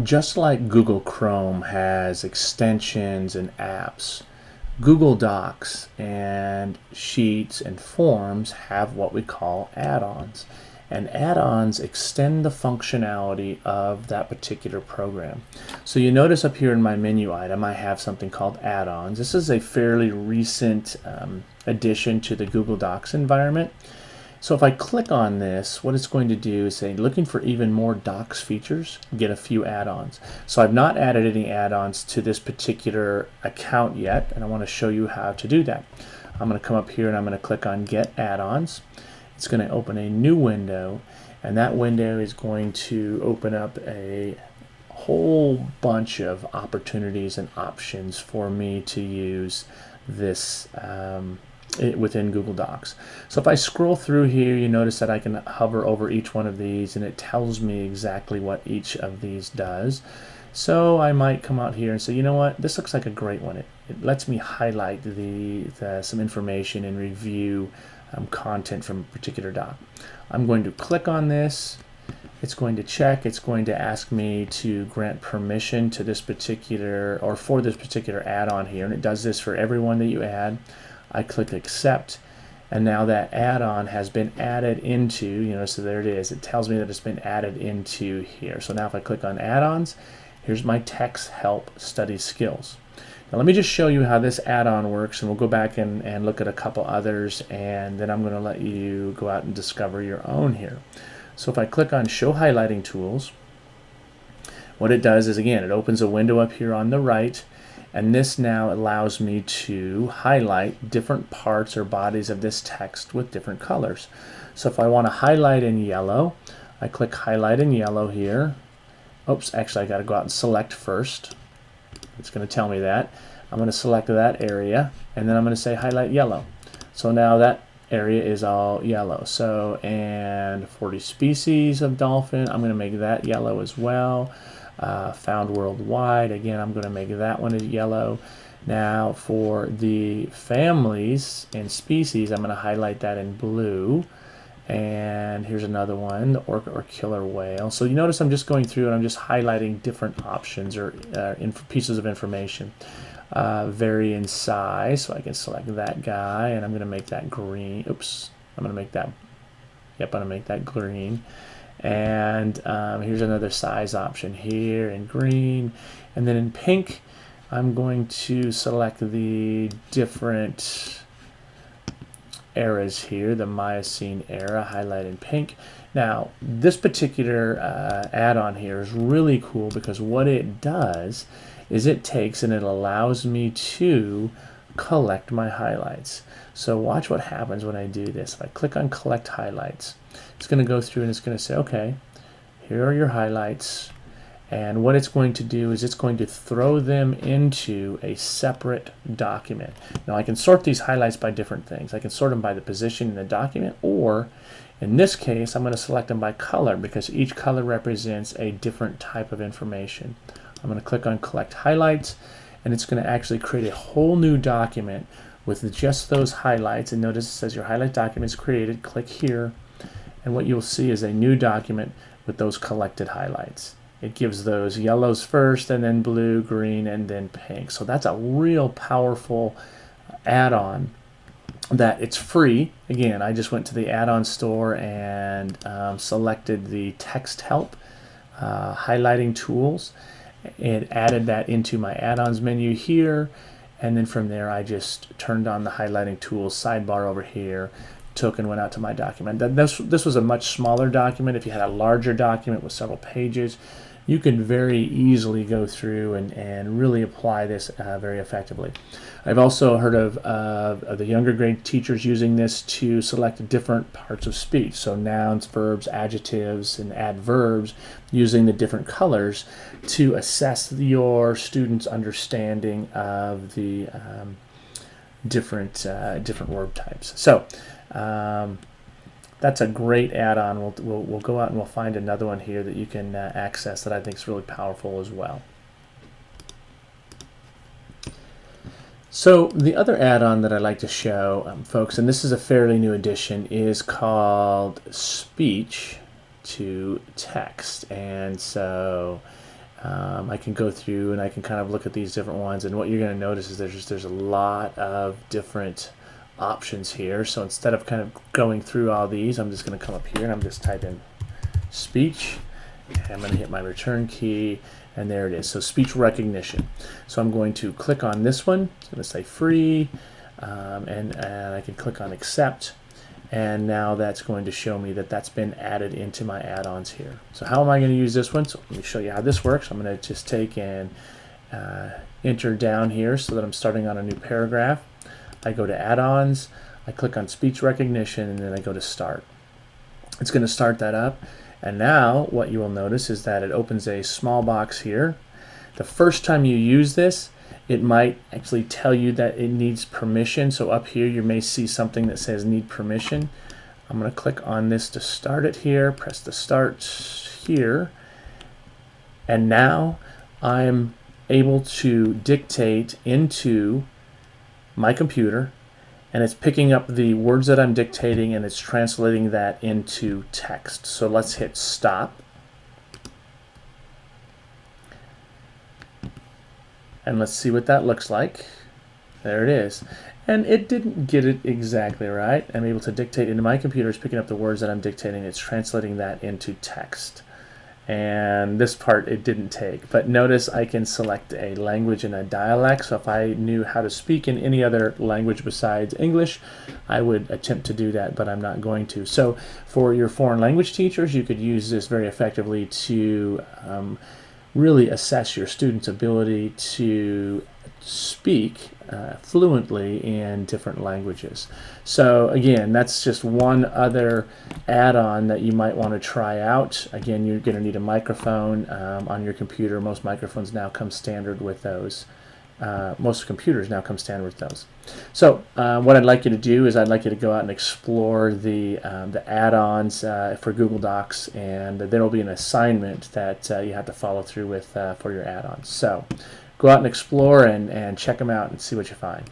Just like Google Chrome has extensions and apps, Google Docs and Sheets and Forms have what we call add-ons. And add-ons extend the functionality of that particular program. So you notice up here in my menu item, I have something called add-ons. This is a fairly recent addition to the Google Docs environment. So if I click on this, what it's going to do is say, looking for even more Docs features, get a few add-ons. So I've not added any add-ons to this particular account yet, and I want to show you how to do that. I'm going to come up here and I'm going to click on Get Add-ons. It's going to open a new window, and that window is going to open up a whole bunch of opportunities and options for me to use this within Google Docs. So if I scroll through here, you notice that I can hover over each one of these and it tells me exactly what each of these does. So I might come out here and say, you know what, this looks like a great one. It lets me highlight some information and review content from a particular doc. I'm going to click on this. It's going to check. It's going to ask me to grant permission to this particular, or for this particular add-on here, and it does this for everyone that you add. I click accept, and now that add-on has been added into, so there it is. It tells me that it's been added into here. So now if I click on add-ons, here's my text help study skills. Now let me just show you how this add-on works, and we'll go back and look at a couple others, and then I'm going to let you go out and discover your own here. So if I click on show highlighting tools, what it does is, again, it opens a window up here on the right, and this now allows me to highlight different parts or bodies of this text with different colors. So if I want to highlight in yellow, I click highlight in yellow here. Oops, actually I got to go out and select first. It's going to tell me that. I'm going to select that area, and then I'm going to say highlight yellow. So now that area is all yellow. So, and 40 species of dolphin, I'm going to make that yellow as well. Found worldwide, again, I'm going to make that one a yellow. Now for the families and species, I'm going to highlight that in blue. And here's another one, the orca or killer whale. So you notice I'm just going through and I'm just highlighting different options or pieces of information. Vary in size, so I can select that guy, and I'm going to make that green. Oops, I'm going to make that, yep, I'm going to make that green. And here's another size option here in green. And then in pink, I'm going to select the different eras here, the Miocene era, highlight in pink. Now, this particular add-on here is really cool because what it does is it takes and it allows me to collect my highlights. So watch what happens when I do this. If I click on collect highlights, it's going to go through and it's going to say, okay, here are your highlights. And what it's going to do is it's going to throw them into a separate document. Now I can sort these highlights by different things. I can sort them by the position in the document, or in this case I'm going to select them by color because each color represents a different type of information. I'm going to click on collect highlights, and it's going to actually create a whole new document with just those highlights. And notice it says your highlight document is created. Click here, and what you'll see is a new document with those collected highlights. It gives those yellows first, and then blue, green, and then pink. So that's a real powerful add-on that it's free. Again, I just went to the add-on store and selected the text help highlighting tools. It added that into my add-ons menu here, and then from there I just turned on the highlighting tools sidebar over here, took and went out to my document. This was a much smaller document. If you had a larger document with several pages, you could very easily go through and really apply this very effectively. I've also heard of the younger grade teachers using this to select different parts of speech, so nouns, verbs, adjectives, and adverbs, using the different colors to assess your students' understanding of the different word types. So that's a great add-on. We'll go out and we'll find another one here that you can access that I think is really powerful as well. So the other add-on that I'd like to show folks, and this is a fairly new addition, is called speech to text. And so I can go through and I can kind of look at these different ones, and what you're going to notice is there's a lot of different options here. So instead of kind of going through all these, I'm just going to come up here and I'm just type in speech. I'm going to hit my return key, and there it is. So speech recognition. So I'm going to click on this one. It's going to say free, and I can click on accept. And now that's going to show me that that's been added into my add-ons here. So how am I going to use this one? So let me show you how this works. I'm going to just take and enter down here so that I'm starting on a new paragraph. I go to add-ons, I click on speech recognition, and then I go to start. It's going to start that up. And now what you will notice is that it opens a small box here. The first time you use this, it might actually tell you that it needs permission. So up here you may see something that says need permission. I'm going to click on this to start it here, press the start here, and now I'm able to dictate into my computer, and it's picking up the words that I'm dictating and it's translating that into text. So let's hit stop. And let's see what that looks like. There it is. And it didn't get it exactly right. I'm able to dictate into my computer. It's picking up the words that I'm dictating. It's translating that into text. And this part it didn't take. But notice I can select a language and a dialect. So if I knew how to speak in any other language besides English, I would attempt to do that, but I'm not going to. So for your foreign language teachers, you could use this very effectively to really assess your students' ability to speak fluently in different languages. So again, that's just one other add-on that you might want to try out. Again, you're going to need a microphone on your computer. Most microphones now come standard with those. Most computers now come standard with those. So what I'd like you to do is I'd like you to go out and explore the add-ons for Google Docs, and there will be an assignment that you have to follow through with for your add-ons. So go out and explore and check them out and see what you find.